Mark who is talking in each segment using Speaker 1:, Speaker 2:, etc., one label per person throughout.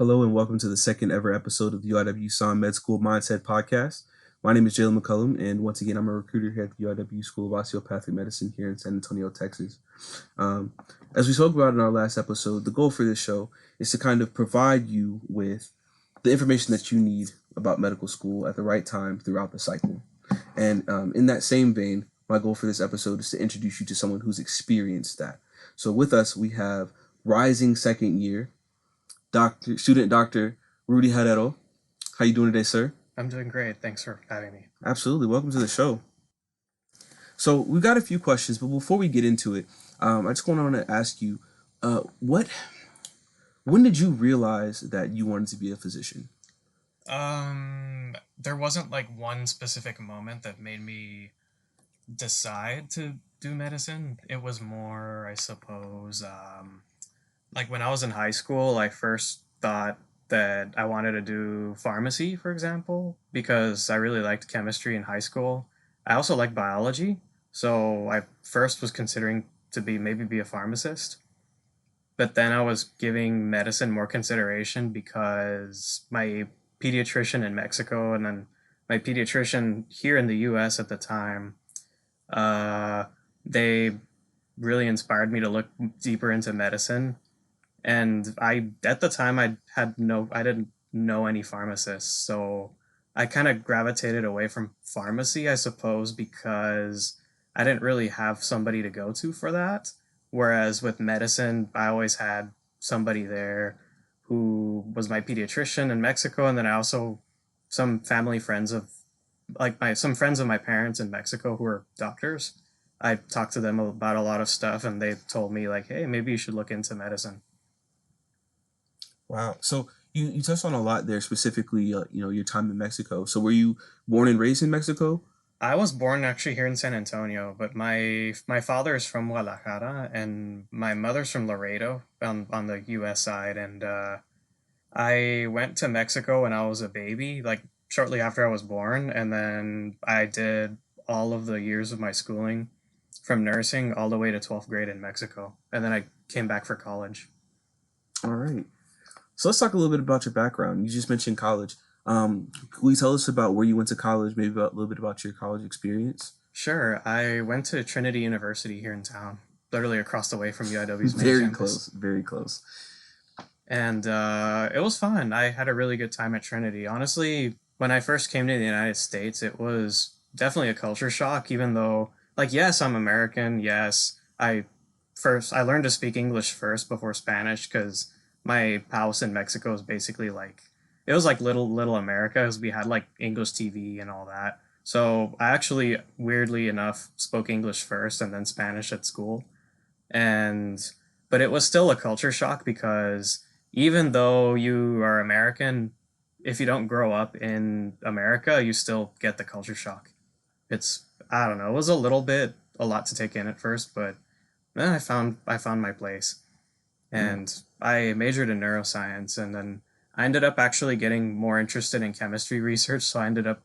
Speaker 1: Hello and welcome to the second ever episode of the UIWSOM Med School Mindset Podcast. My name is Jalen McCullum, and once again, I'm a recruiter here at the UIW School of Osteopathic Medicine here in San Antonio, Texas. As we spoke about in our last episode, the goal for this show is to kind of provide you with the information that you need about medical school at the right time throughout the cycle. And in that same vein, my goal for this episode is to introduce you to someone who's experienced that. So with us, we have rising second year student doctor Rudy Harrero. How you doing today, sir?
Speaker 2: I'm doing great. Thanks for having me.
Speaker 1: Absolutely. Welcome to the show. So we've got a few questions, but before we get into it, I just want to ask you, when did you realize that you wanted to be a physician?
Speaker 2: There wasn't like one specific moment that made me decide to do medicine. It was more, I suppose, like when I was in high school, I first thought that I wanted to do pharmacy, for example, because I really liked chemistry in high school. I also liked biology, so I first was considering to be a pharmacist. But then I was giving medicine more consideration because my pediatrician in Mexico and then my pediatrician here in the US at the time, uh, they really inspired me to look deeper into medicine. And at the time, I didn't know any pharmacists. So I kind of gravitated away from pharmacy, I suppose, because I didn't really have somebody to go to for that. Whereas with medicine, I always had somebody there who was my pediatrician in Mexico. And then I also, some family friends of, some friends of my parents in Mexico who are doctors. I talked to them about a lot of stuff and they told me, like, hey, maybe you should look into medicine.
Speaker 1: Wow. So you touched on a lot there, specifically, your time in Mexico. So were you born and raised in Mexico?
Speaker 2: I was born actually here in San Antonio, but my father is from Guadalajara and my mother's from Laredo on the U.S. side. And I went to Mexico when I was a baby, like shortly after I was born, and then I did all of the years of my schooling from nursing all the way to 12th grade in Mexico, and then I came back for college.
Speaker 1: All right. So let's talk a little bit about your background. You just mentioned college. Will you tell us about where you went to college, maybe about a little bit about your college experience?
Speaker 2: Sure, I went to Trinity University here in town, literally across the way from UIW's main
Speaker 1: Very
Speaker 2: campus.
Speaker 1: close, very close.
Speaker 2: And it was fun. I had a really good time at Trinity. Honestly, when I first came to the United States, it was definitely a culture shock, even though, like, yes, I'm American. Yes, I learned to speak English first before Spanish because my house in Mexico is basically like, it was like little America because we had like English TV and all that. So I actually, weirdly enough, spoke English first and then Spanish at school. And, but it was still a culture shock because even though you are American, if you don't grow up in America, you still get the culture shock. I don't know, it was a lot to take in at first, but then I found my place.
Speaker 1: Mm.
Speaker 2: And I majored in neuroscience and then I ended up actually getting more interested in chemistry research. So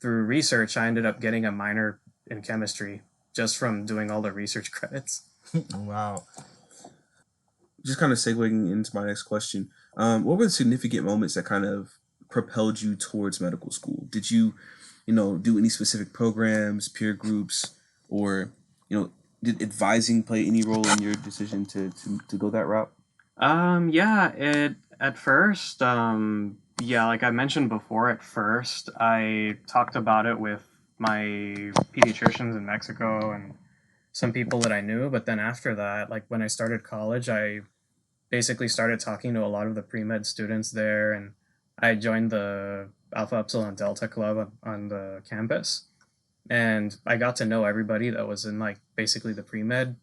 Speaker 2: through research, I ended up getting a minor in chemistry just from doing all the research credits.
Speaker 1: Wow. Just kind of segueing into my next question. What were the significant moments that kind of propelled you towards medical school? Did you, do any specific programs, peer groups, or, did advising play any role in your decision to go that route?
Speaker 2: Yeah, it at first, yeah, like I mentioned before, at first I talked about it with my pediatricians in Mexico and some people that I knew, but then after that, like when I started college, I basically started talking to a lot of the pre-med students there and I joined the Alpha Epsilon Delta Club on the campus and I got to know everybody that was in like basically the pre-med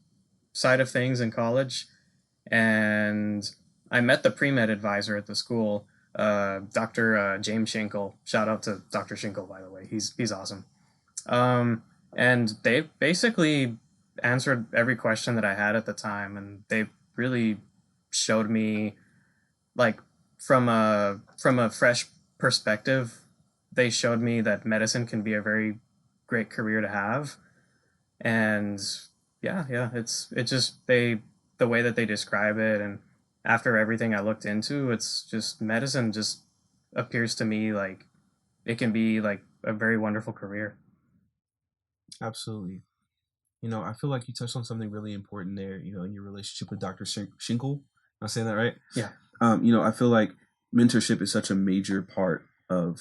Speaker 2: side of things in college and I met the pre-med advisor at the school, Dr. James Schinkel. Shout out to Dr. Schinkel, by the way. He's awesome. Um, and they basically answered every question that I had at the time, and they really showed me like from a fresh perspective. They showed me that medicine can be a very great career to have, and yeah, it's just the way that they describe it and after everything I looked into, it's just medicine just appears to me like it can be like a very wonderful career.
Speaker 1: Absolutely. I feel like you touched on something really important there, in your relationship with Dr. Shinkle. Am I saying that right?
Speaker 2: Yeah.
Speaker 1: I feel like mentorship is such a major part of,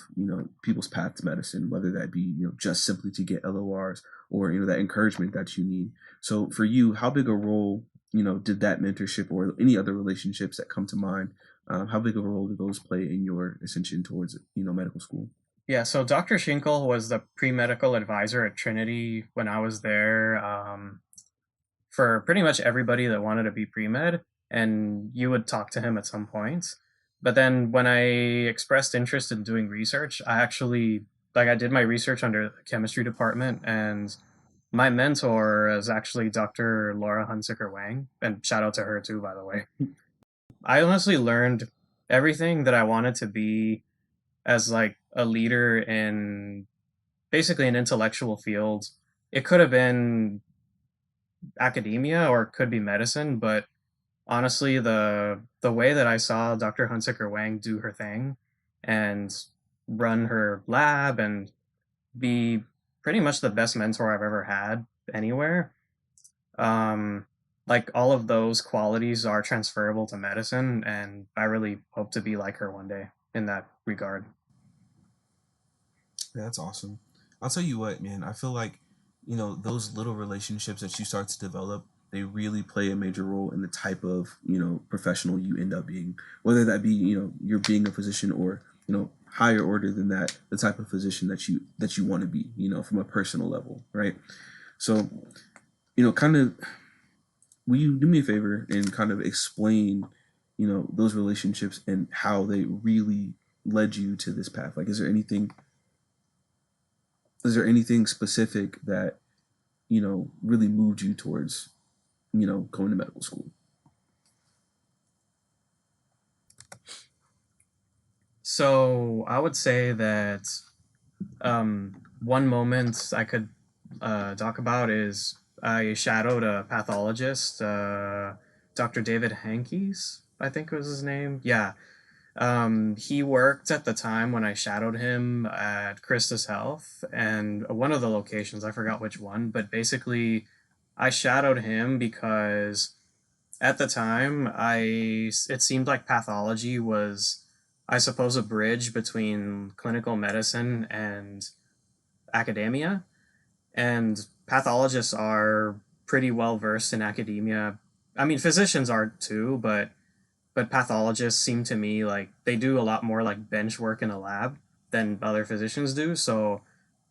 Speaker 1: people's path to medicine, whether that be, just simply to get LORs or, that encouragement that you need. So for you, how big a role, did that mentorship or any other relationships that come to mind, how big of a role did those play in your ascension towards, medical school?
Speaker 2: Yeah, so Dr. Schinkel was the pre-medical advisor at Trinity when I was there, for pretty much everybody that wanted to be pre-med, and you would talk to him at some point. But then when I expressed interest in doing research, I actually I did my research under the chemistry department, and my mentor is actually Dr. Laura Hunsicker Wang, and shout out to her too, by the way. I honestly learned everything that I wanted to be as like a leader in basically an intellectual field. It could have been academia or it could be medicine, but honestly, the way that I saw Dr. Hunsicker Wang do her thing and run her lab and be pretty much the best mentor I've ever had anywhere, um, like all of those qualities are transferable to medicine, and I really hope to be like her one day in that regard.
Speaker 1: Yeah, that's awesome. I'll tell you what, man. I feel like, those little relationships that you start to develop, they really play a major role in the type of, professional you end up being. Whether that be, you're being a physician or, higher order than that, the type of physician that you want to be, from a personal level, right? So, kind of, will you do me a favor and kind of explain, those relationships and how they really led you to this path? Like, is there anything specific that really moved you towards going to medical school?
Speaker 2: So I would say that one moment I could talk about is I shadowed a pathologist, Dr. David Hankes, I think was his name. Yeah. He worked at the time when I shadowed him at Christus Health, and one of the locations, I forgot which one, but basically I shadowed him because at the time it seemed like pathology was, I suppose, a bridge between clinical medicine and academia, and pathologists are pretty well versed in academia. I mean, physicians are too, but pathologists seem to me like they do a lot more like bench work in a lab than other physicians do. So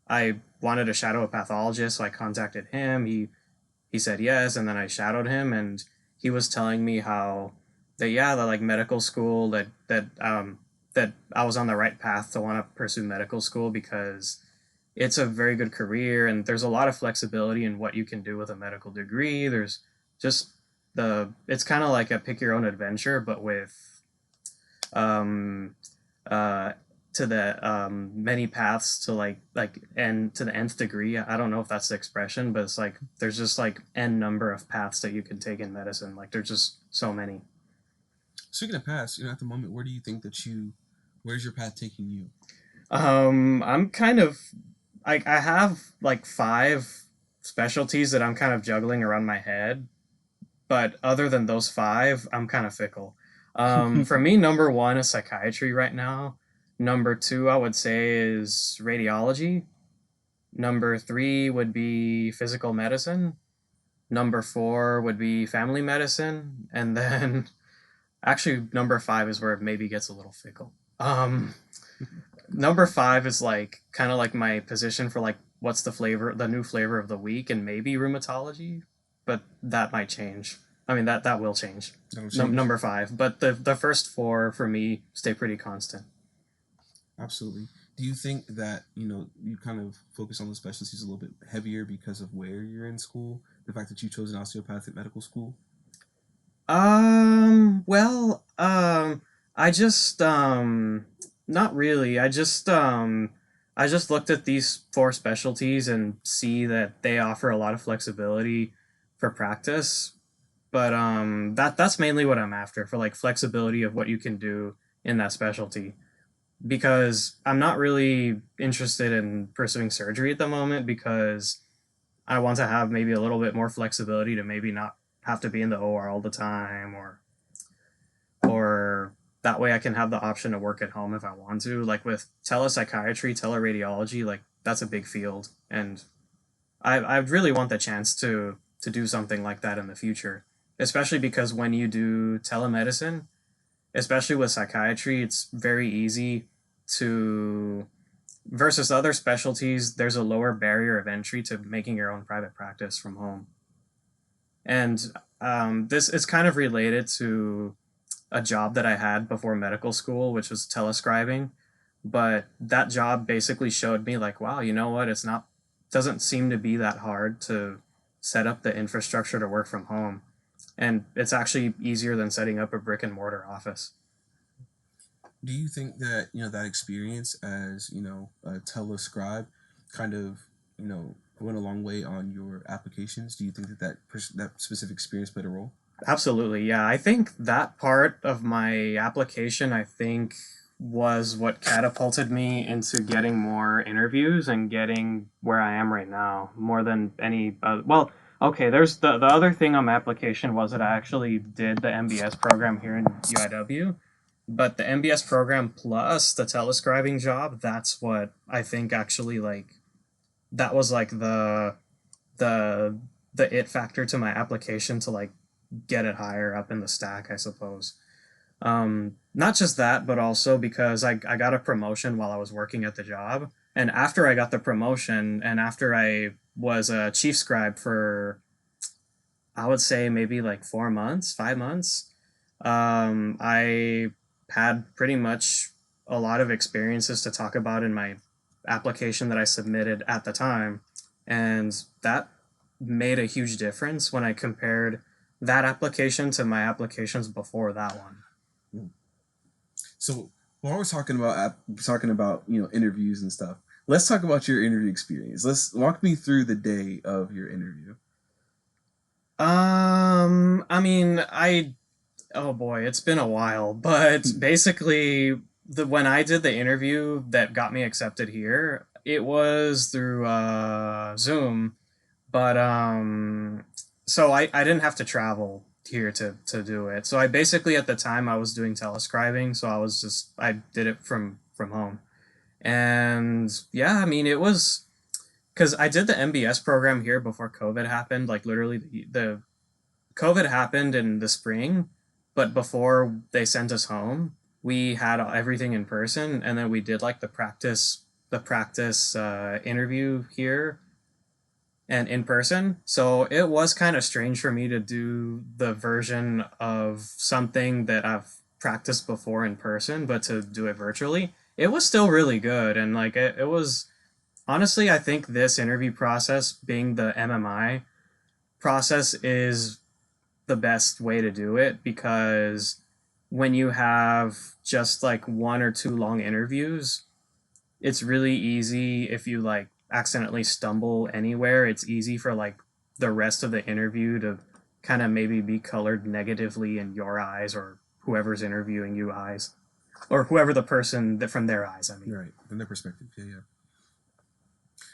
Speaker 2: I wanted to shadow a pathologist, so I contacted him. He said yes, and then I shadowed him, and he was telling me how that yeah, that like medical school that I was on the right path to want to pursue medical school because it's a very good career and there's a lot of flexibility in what you can do with a medical degree. There's just it's kind of like a pick your own adventure, but with um uh to the many paths to like and to the nth degree. I don't know if that's the expression, but it's like there's just like n number of paths that you can take in medicine. Like there's just so many.
Speaker 1: Speaking of past, at the moment, where's your path taking you?
Speaker 2: I'm kind of I have like five specialties that I'm kind of juggling around my head, but other than those five, I'm kind of fickle. For me, number one is psychiatry right now. Number two, I would say, is radiology. Number three would be physical medicine. Number four would be family medicine. And then, actually, number five is where it maybe gets a little fickle. Number five is like kind of like my position for like what's the new flavor of the week, and maybe rheumatology, but that might change. I mean that will change.
Speaker 1: That'll change.
Speaker 2: Number five, but the first four for me stay pretty constant.
Speaker 1: Absolutely. Do you think that you kind of focus on the specialties a little bit heavier because of where you're in school? The fact that you chose an osteopathic medical school.
Speaker 2: Well, I just, not really. I just looked at these four specialties and see that they offer a lot of flexibility for practice. But that's mainly what I'm after, for like flexibility of what you can do in that specialty, because I'm not really interested in pursuing surgery at the moment, because I want to have maybe a little bit more flexibility to maybe not have to be in the OR all the time, or that way I can have the option to work at home if I want to. Like with telepsychiatry, teleradiology, like that's a big field, and I really want the chance to do something like that in the future. Especially because when you do telemedicine, especially with psychiatry, it's very easy to, versus other specialties, there's a lower barrier of entry to making your own private practice from home. And this is kind of related to a job that I had before medical school, which was telescribing. But that job basically showed me like, wow, you know what? It's not, doesn't seem to be that hard to set up the infrastructure to work from home. And it's actually easier than setting up a brick and mortar office.
Speaker 1: Do you think that that experience as a telescribe kind of went a long way on your applications? Do you think that that specific experience played a role?
Speaker 2: Absolutely, yeah. I think that part of my application, I think, was what catapulted me into getting more interviews and getting where I am right now, more than any. Well, okay. There's the other thing on my application was that I actually did the MBS program here in UIW, but the MBS program plus the telescribing job. That's what I think actually like. That was like the the it factor to my application to like get it higher up in the stack, I suppose. Not just that, but also because I got a promotion while I was working at the job. And after I got the promotion, and after I was a chief scribe for, I would say maybe like 4 months, 5 months, I had pretty much a lot of experiences to talk about in my application that I submitted at the time. And that made a huge difference when I compared that application to my applications before that one.
Speaker 1: So while we're talking about interviews and stuff, let's talk about your interview experience. Let's walk me through the day of your interview.
Speaker 2: I mean, oh boy, it's been a while, but basically, the when I did the interview that got me accepted here, it was through Zoom, but so I didn't have to travel here to do it. So I basically at the time I was doing telescribing, so I did it from home. And yeah, I mean it was because I did the MBS program here before COVID happened. Like literally, the COVID happened in the spring, but before they sent us home, we had everything in person, and then we did like the practice interview here and in person. So it was kind of strange for me to do the version of something that I've practiced before in person, but to do it virtually. It was still really good, and like it was honestly, I think this interview process, being the MMI process, is the best way to do it, because when you have just like one or two long interviews, it's really easy if you like accidentally stumble anywhere. It's easy for like the rest of the interview to kind of maybe be colored negatively in your eyes, or whoever's interviewing you eyes, or whoever the person that from their eyes, I mean.
Speaker 1: Right, from their perspective. Yeah, yeah.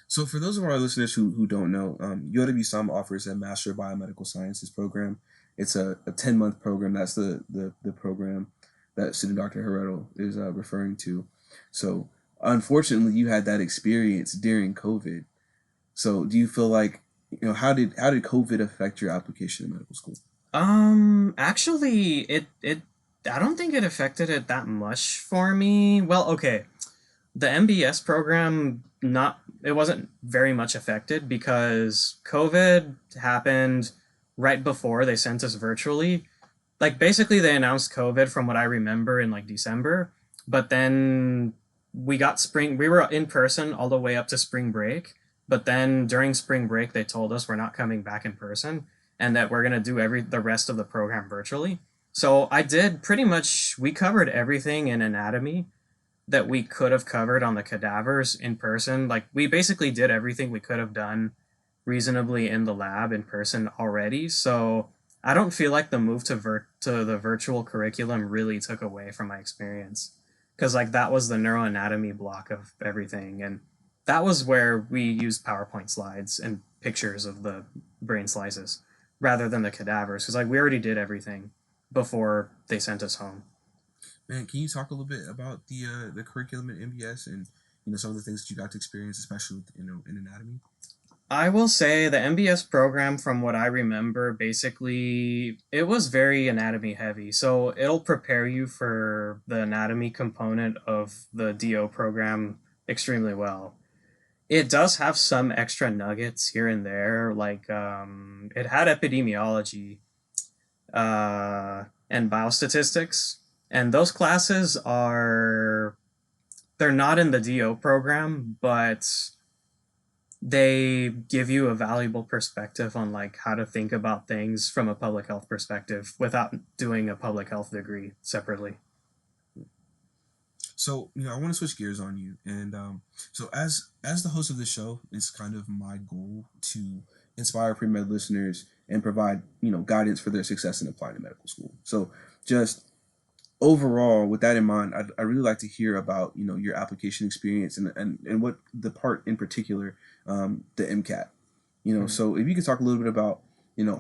Speaker 1: So for those of our listeners who don't know, UIWSOM offers a Master of Biomedical Sciences program. It's a 10-month program. That's the program that student Dr. Harrero is referring to. So unfortunately, you had that experience during COVID. So do you feel like, how did COVID affect your application in medical school?
Speaker 2: Actually, it I don't think it affected it that much for me. Well, okay, the MBS program, not, it wasn't very much affected because COVID happened right before they sent us virtually. Like basically they announced COVID from what I remember in like December, but then we were in person all the way up to spring break, but then during spring break they told us we're not coming back in person, and that we're going to do every the rest of the program virtually. So I did pretty much, we covered everything in anatomy that we could have covered on the cadavers in person. Like we basically did everything we could have done reasonably in the lab in person already. So I don't feel like the move to the virtual curriculum really took away from my experience, because like that was the neuroanatomy block of everything, and that was where we used PowerPoint slides and pictures of the brain slices rather than the cadavers, because like we already did everything before they sent us home.
Speaker 1: Man, can you talk a little bit about the curriculum at MBS and some of the things that you got to experience, especially with, in anatomy?
Speaker 2: I will say the MBS program, from what I remember, basically it was very anatomy heavy. So it'll prepare you for the anatomy component of the DO program extremely well. It does have some extra nuggets here and there, like it had epidemiology and biostatistics, and those classes are they're not in the DO program, but they give you a valuable perspective on like how to think about things from a public health perspective without doing a public health degree separately.
Speaker 1: So I want to switch gears on you, and so as the host of this show, it's kind of my goal to inspire pre-med listeners and provide guidance for their success in applying to medical school. So just overall, with that in mind, I really like to hear about your application experience and what the part in particular, the MCAT.
Speaker 2: Mhm.
Speaker 1: So if you could talk a little bit about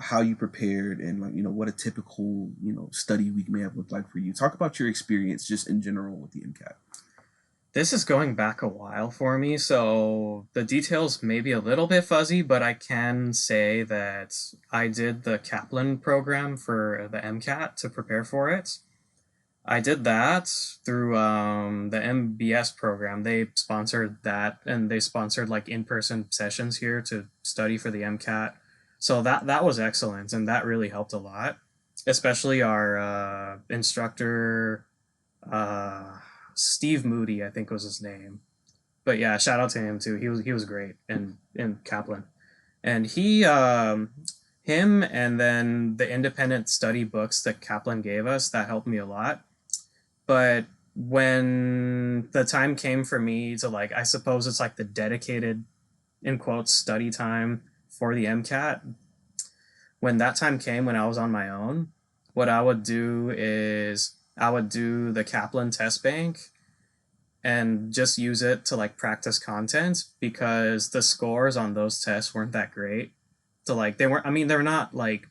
Speaker 1: how you prepared and like what a typical study week may have looked like for you. Talk about your experience just in general with the MCAT.
Speaker 2: This is going back a while for me, so the details may be a little bit fuzzy, but I can say that I did the Kaplan program for the MCAT to prepare for it. I did that through the MBS program. They sponsored that, and they sponsored like in-person sessions here to study for the MCAT. So that was excellent, and that really helped a lot. Especially our instructor, uh, Steve Moody, I think was his name. But yeah, shout out to him too. He was great in Kaplan, and him and then the independent study books that Kaplan gave us that helped me a lot. But when the time came for me to like, I suppose it's like the dedicated in quotes study time for the MCAT, when that time came when I was on my own, what I would do is I would do the Kaplan test bank and just use it to like practice content, because the scores on those tests weren't that great. So like they weren't, I mean, they're not like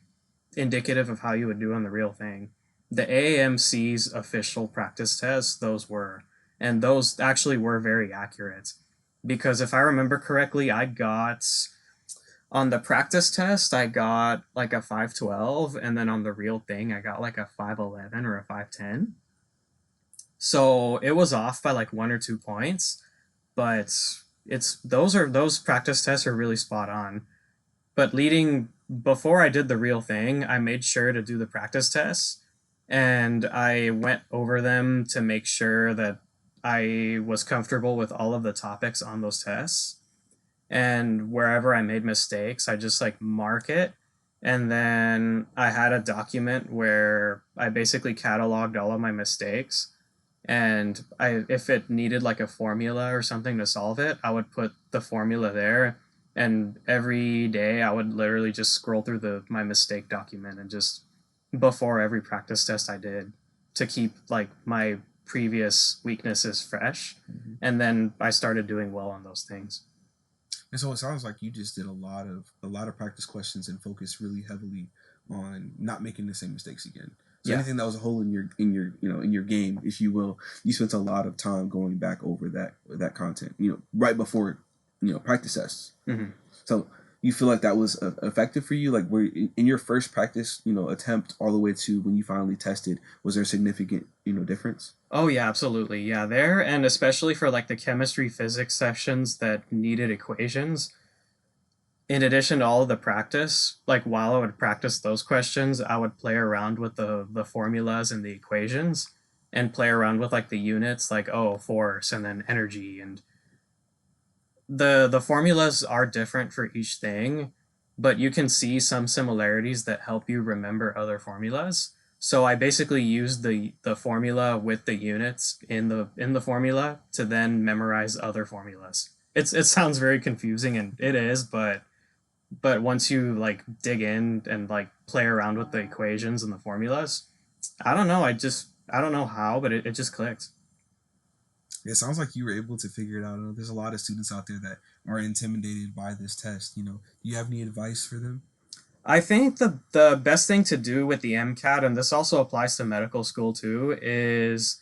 Speaker 2: indicative of how you would do on the real thing. The AAMC's official practice tests, those were, and those actually were very accurate. Because if I remember correctly, I got on the practice test, I got like a 512, and then on the real thing, I got like a 511 or a 510. So it was off by like 1 or 2 points, but those practice tests are really spot on. But leading before I did the real thing, I made sure to do the practice tests, and I went over them to make sure that I was comfortable with all of the topics on those tests. And wherever I made mistakes, I just like mark it. And then I had a document where I basically cataloged all of my mistakes. And if it needed like a formula or something to solve it, I would put the formula there. And every day I would literally just scroll through my mistake document, and just before every practice test I did, to keep like my previous weaknesses fresh.
Speaker 1: Mm-hmm.
Speaker 2: And then I started doing well on those things.
Speaker 1: And so it sounds like you just did a lot of practice questions and focused really heavily on not making the same mistakes again. So
Speaker 2: Yeah.
Speaker 1: anything that was a hole in your game, if you will, you spent a lot of time going back over that content. Right before practice tests.
Speaker 2: Mm-hmm.
Speaker 1: So you feel like that was effective for you? Like, were in your first practice attempt all the way to when you finally tested, was there a significant difference?
Speaker 2: Oh yeah, absolutely. Yeah, there, and especially for like the chemistry physics sessions that needed equations. In addition to all of the practice, like while I would practice those questions, I would play around with the formulas and the equations, and play around with like the units, like oh, force and then energy. And the formulas are different for each thing, but you can see some similarities that help you remember other formulas. So I basically used the formula with the units in the formula to then memorize other formulas. It sounds very confusing, and it is, but but once you like dig in and like play around with the equations and the formulas, I don't know. I don't know how, but it just clicked.
Speaker 1: It sounds like you were able to figure it out. I know there's a lot of students out there that are intimidated by this test. Do you have any advice for them?
Speaker 2: I think the best thing to do with the MCAT, and this also applies to medical school too, is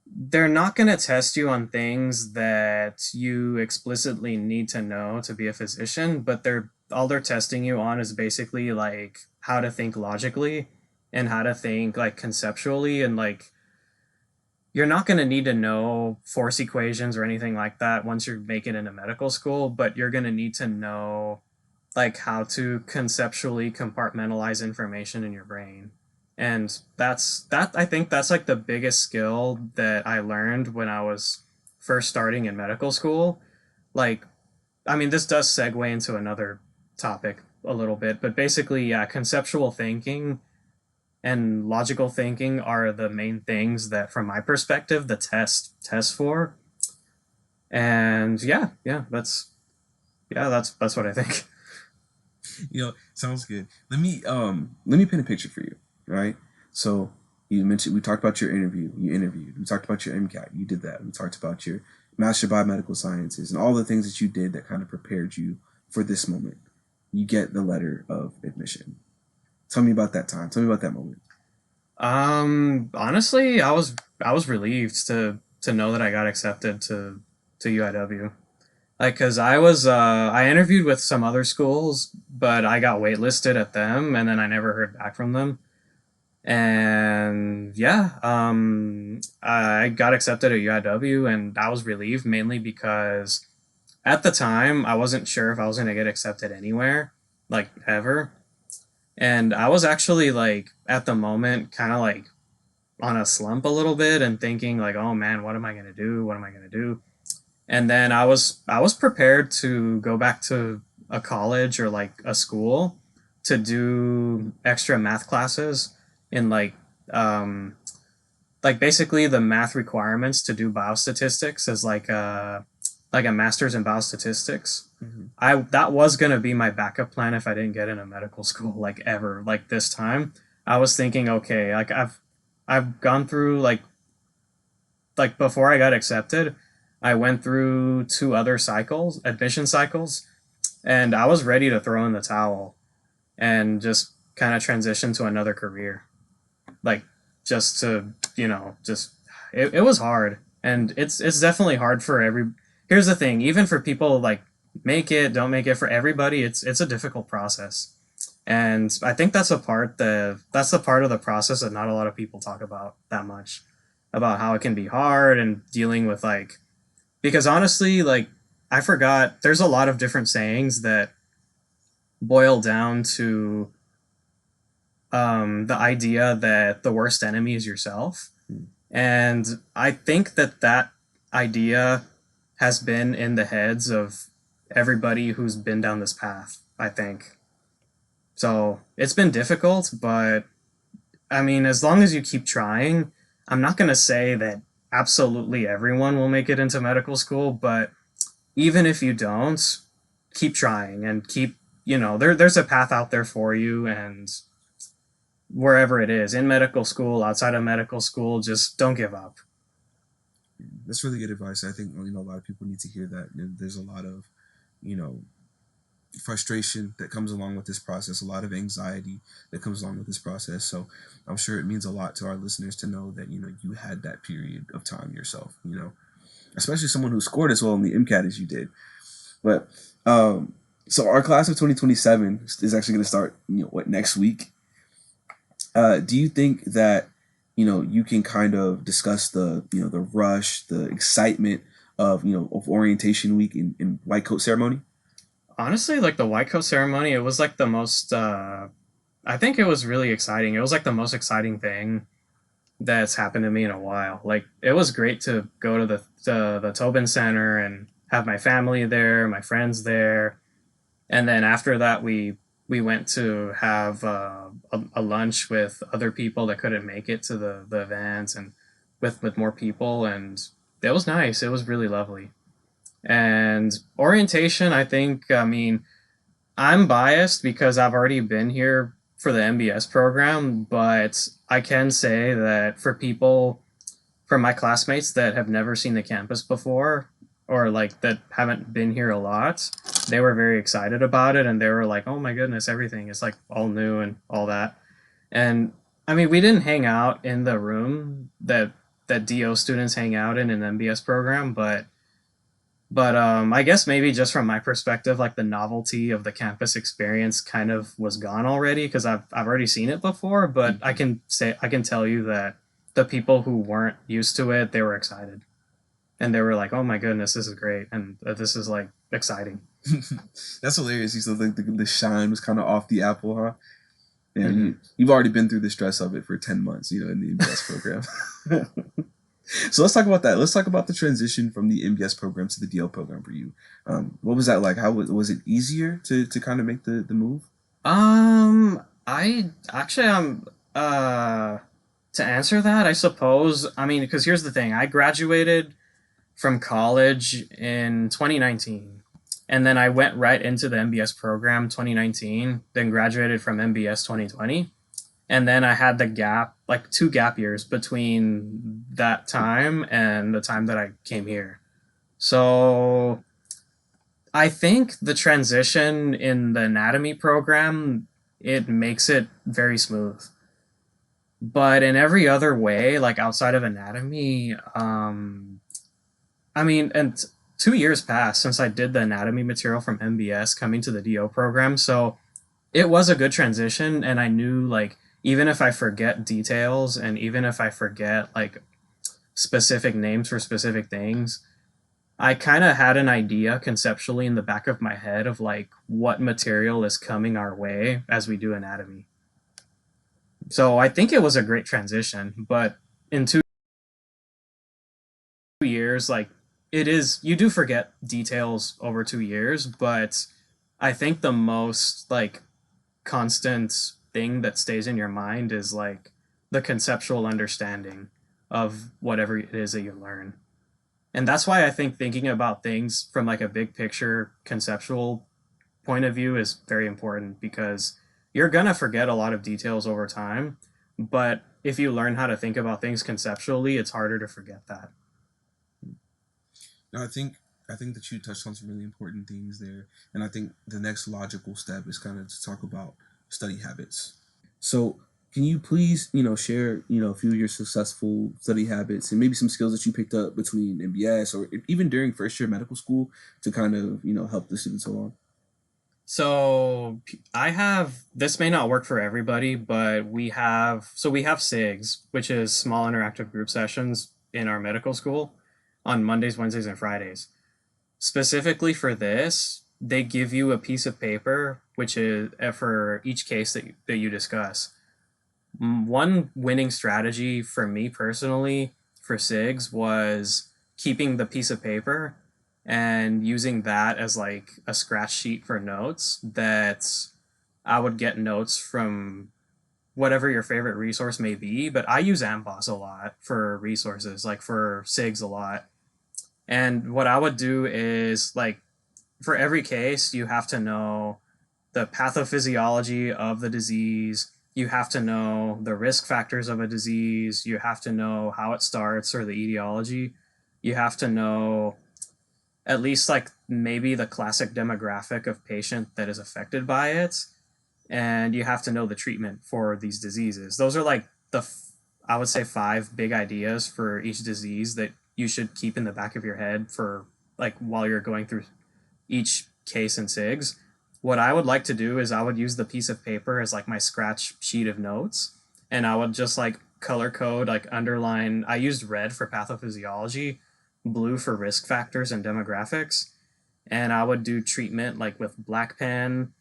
Speaker 2: they're not going to test you on things that you explicitly need to know to be a physician, but they're testing you on is basically like how to think logically and how to think like conceptually, and like you're not going to need to know force equations or anything like that once you make it into medical school, but you're going to need to know like how to conceptually compartmentalize information in your brain. And I think that's like the biggest skill that I learned when I was first starting in medical school. Like, I mean, this does segue into another topic a little bit, but basically, yeah, conceptual thinking and logical thinking are the main things that, from my perspective, the tests for. And that's what I think.
Speaker 1: Sounds good. Let me paint a picture for you, right? So you mentioned we talked about your interview. You interviewed. We talked about your MCAT. You did that. We talked about your Master of Biomedical Sciences and all the things that you did that kind of prepared you for this moment. You get the letter of admission. Tell me about that time. Tell me about that moment.
Speaker 2: Honestly, I was relieved to know that I got accepted to UIW. Like, cause I interviewed with some other schools, but I got waitlisted at them, and then I never heard back from them. And yeah, I got accepted at UIW, and I was relieved mainly because at the time I wasn't sure if I was gonna get accepted anywhere, like ever. And I was actually like at the moment kind of like on a slump a little bit and thinking like, oh man, what am I gonna do? What am I gonna do? And then I was prepared to go back to a college or like a school to do extra math classes in um like basically the math requirements to do biostatistics as like a master's in biostatistics.
Speaker 1: Mm-hmm.
Speaker 2: I That was gonna be my backup plan if I didn't get into medical school like ever. Like this time, I was thinking, okay, like I've gone through like before I got accepted, I went through two other cycles, admission cycles, and I was ready to throw in the towel and just kind of transition to another career. Like just to, just it was hard. And it's definitely hard for every here's the thing, even for people like make it, don't make it, for everybody, it's a difficult process. And I think that's the part of the process that not a lot of people talk about that much, about how it can be hard and dealing with like, because honestly, like I forgot there's a lot of different sayings that boil down to the idea that the worst enemy is yourself. And I think that idea has been in the heads of everybody who's been down this path, I think. So it's been difficult, but I mean, as long as you keep trying, I'm not going to say that absolutely everyone will make it into medical school, but even if you don't, keep trying and keep, there's a path out there for you. And wherever it is, in medical school, outside of medical school, just don't give up.
Speaker 1: That's really good advice. I think a lot of people need to hear that. There's a lot of you know frustration that comes along with this process, a lot of anxiety that comes along with this process. So I'm sure it means a lot to our listeners to know that you had that period of time yourself. Especially someone who scored as well in the MCAT as you did. But so our class of 2027 is actually going to start. Next week? Do you think that you can kind of discuss the rush, the excitement of orientation week in white coat ceremony?
Speaker 2: Honestly, like the white coat ceremony, it was like the most. I think it was really exciting. It was like the most exciting thing that's happened to me in a while. Like it was great to go to the Tobin Center and have my family there, my friends there, and then after that we went to have a lunch with other people that couldn't make it to the event, and with more people, and it was nice. It was really lovely. And orientation, I think, I mean, I'm biased because I've already been here for the MBS program, but I can say that for people, for my classmates that have never seen the campus before, or like that haven't been here a lot, they were very excited about it and they were like, oh my goodness, everything is like all new and all that. And I mean, we didn't hang out in the room that DO students hang out in an MBS program, but I guess maybe just from my perspective, like the novelty of the campus experience kind of was gone already because I've already seen it before. But I can tell you that the people who weren't used to it, they were excited and they were like, "Oh my goodness, this is great!" and this is like exciting.
Speaker 1: That's hilarious. You said like the shine was kind of off the apple, huh? Yeah,
Speaker 2: Mm-hmm.
Speaker 1: you've already been through the stress of it for 10 months, in the MBS program. So let's talk about that. Let's talk about the transition from the MBS program to the DL program for you. What was that like? How was it easier to kind of make the move?
Speaker 2: I actually uh to answer that, I suppose. I mean, because here's the thing: I graduated from college in 2019. And then I went right into the MBS program 2019, then graduated from MBS 2020. And then I had the gap, like 2 gap years between that time and the time that I came here. So I think the transition in the anatomy program, it makes it very smooth. But in every other way, like outside of anatomy, I mean, and 2 years passed since I did the anatomy material from MBS coming to the DO program. So it was a good transition. And I knew, like, even if I forget details and even if I forget, like, specific names for specific things, I kind of had an idea conceptually in the back of my head of, like, what material is coming our way as we do anatomy. So I think it was a great transition. But in 2 years, like it is, you do forget details over 2 years, but I think the most like constant thing that stays in your mind is like the conceptual understanding of whatever it is that you learn. And that's why I think thinking about things from like a big picture conceptual point of view is very important because you're going to forget a lot of details over time, but if you learn how to think about things conceptually, it's harder to forget that.
Speaker 1: No, I think that you touched on some really important things there, and I think the next logical step is kind of to talk about study habits. So, can you please, share, a few of your successful study habits and maybe some skills that you picked up between MBS or even during first year medical school to kind of, help the students along?
Speaker 2: So I have, this may not work for everybody, but we have SIGs, which is small interactive group sessions in our medical school on Mondays, Wednesdays, and Fridays. Specifically for this, they give you a piece of paper, which is for each case that you discuss. One winning strategy for me personally for SIGs was keeping the piece of paper and using that as like a scratch sheet for notes that I would get notes from whatever your favorite resource may be, but I use Amboss a lot for resources, like for SIGs a lot. And what I would do is like for every case, you have to know the pathophysiology of the disease. You have to know the risk factors of a disease. You have to know how it starts or the etiology. You have to know at least like maybe the classic demographic of patient that is affected by it. And you have to know the treatment for these diseases. Those are like I would say 5 big ideas for each disease that you should keep in the back of your head for like while you're going through each case in SIGs. What I would like to do is I would use the piece of paper as like my scratch sheet of notes, and I would just like color code, like underline. I used red for pathophysiology, blue for risk factors and demographics, and I would do treatment like with black pen.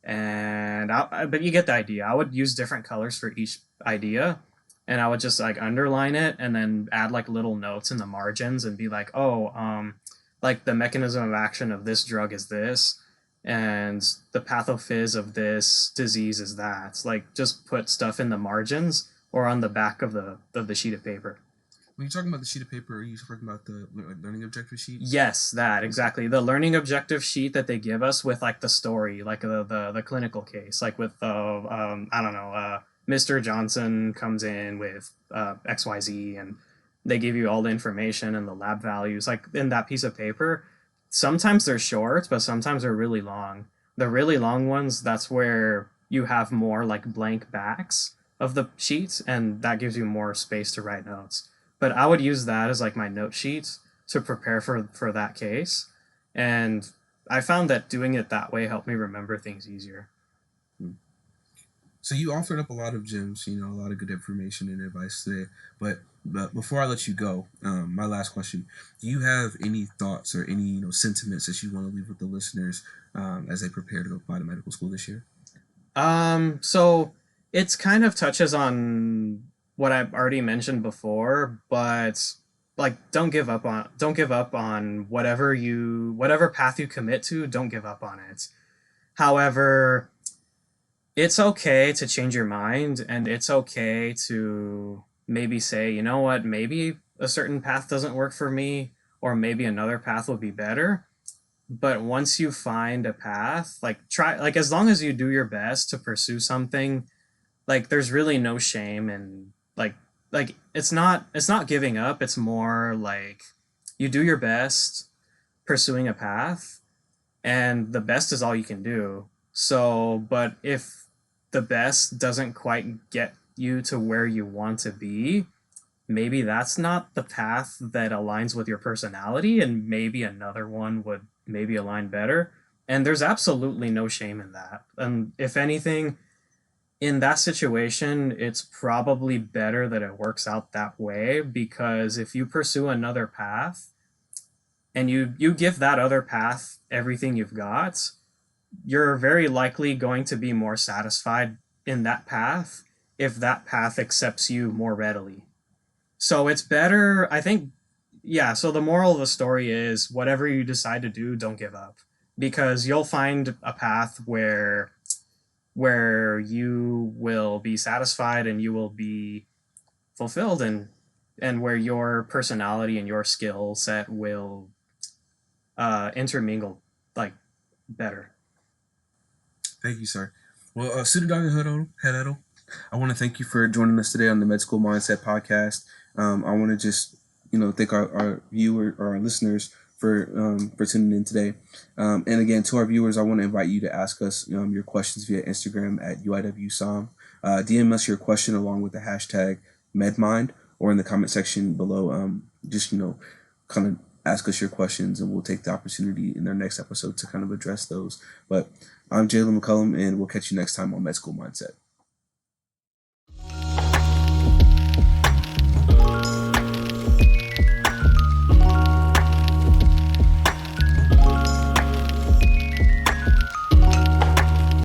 Speaker 2: But you get the idea. I would use different colors for each idea, and I would just like underline it and then add like little notes in the margins and be like, oh, like the mechanism of action of this drug is this, and the pathophys of this disease is that. Like just put stuff in the margins or on the back of the sheet of paper.
Speaker 1: When you're talking about the sheet of paper, are you talking about the learning objective sheet?
Speaker 2: Yes, that exactly. The learning objective sheet that they give us with like the story, like the clinical case, like with I don't know, Mr. Johnson comes in with XYZ, and they give you all the information and the lab values, like in that piece of paper. Sometimes they're short, but sometimes they're really long. The really long ones, that's where you have more like blank backs of the sheets, and that gives you more space to write notes. But I would use that as like my note sheet to prepare for that case, and I found that doing it that way helped me remember things easier.
Speaker 1: So you offered up a lot of gems, a lot of good information and advice today. But before I let you go, my last question: do you have any thoughts or any sentiments that you want to leave with the listeners as they prepare to apply to medical school this year?
Speaker 2: So it's kind of touches on what I've already mentioned before, but like don't give up on whatever path you commit to, don't give up on it. However, it's okay to change your mind, and it's okay to maybe say, you know what, maybe a certain path doesn't work for me, or maybe another path will be better. But once you find a path, like try, like as long as you do your best to pursue something, like there's really no shame in like it's not giving up. It's more like you do your best pursuing a path, and the best is all you can do. So, but if the best doesn't quite get you to where you want to be, maybe that's not the path that aligns with your personality, and maybe another one would maybe align better. And there's absolutely no shame in that. And if anything, in that situation, it's probably better that it works out that way, because if you pursue another path and you give that other path everything you've got, you're very likely going to be more satisfied in that path if that path accepts you more readily. So it's better, I think. Yeah, so the moral of the story is whatever you decide to do, don't give up, because you'll find a path where you will be satisfied and you will be fulfilled, and where your personality and your skill set will intermingle like better.
Speaker 1: Thank you, sir. Well, Sudadang Herero, I want to thank you for joining us today on the Med School Mindset podcast. I want to just, thank our viewer or our listeners for tuning in today. And again, to our viewers, I want to invite you to ask us your questions via Instagram at UIWSOM. DM us your question along with the hashtag MedMind, or in the comment section below. Just, kind of ask us your questions, and we'll take the opportunity in our next episode to kind of address those. But I'm Jalen McCullum, and we'll catch you next time on Med School Mindset.